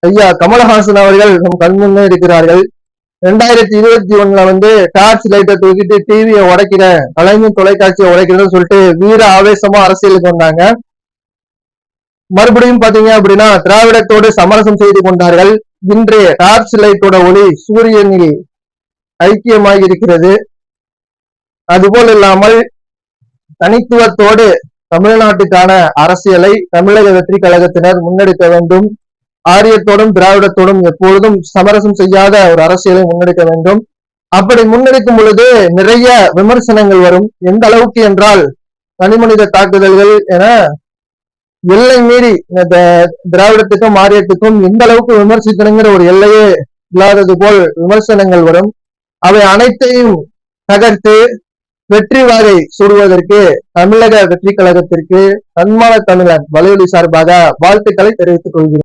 ஐயா கமலஹாசன் அவர்கள் நம் கண்முன்னே இருக்கிறார்கள். 2021 டார்ச் லைட்டை தூக்கிட்டு டிவியை உடைக்கிற, கலைஞர் தொலைக்காட்சியை உடைக்கிறதுன்னு சொல்லிட்டு வீர ஆவேசமா அரசியலுக்கு வந்தாங்க. மறுபடியும் பாத்தீங்க அப்படின்னா திராவிடத்தோடு சமரசம் செய்து கொண்டார்கள். இன்று டார்ச் லைட்டோட ஒளி சூரியனில் ஐக்கியமாகி இருக்கிறது. அதுபோல் இல்லாமல் தனித்துவத்தோடு தமிழ்நாட்டுக்கான அரசியலை தமிழக வெற்றி கழகத்தினர் முன்னெடுக்க வேண்டும். ஆரியத்தோடும் திராவிடத்தோடும் எப்பொழுதும் சமரசம் செய்யாத ஒரு அரசியலை முன்னெடுக்க வேண்டும். அப்படி முன்னெடுக்கும் பொழுது நிறைய விமர்சனங்கள் வரும். எந்த அளவுக்கு என்றால் தனிமனித தாக்குதல்கள் என எல்லை மீறி திராவிடத்துக்கும் ஆரியத்துக்கும் எந்த அளவுக்கு விமர்சிக்கணுங்கிற ஒரு எல்லையே இல்லாதது போல் விமர்சனங்கள் வரும். அவை அனைத்தையும் தகர்த்து வெற்றி வாகை சூடுவதற்கு தமிழக வெற்றி கழகத்திற்கு தன்மான தமிழன் வலையொலி சார்பாக வாழ்த்துக்களை தெரிவித்துக் கொள்கிறேன்.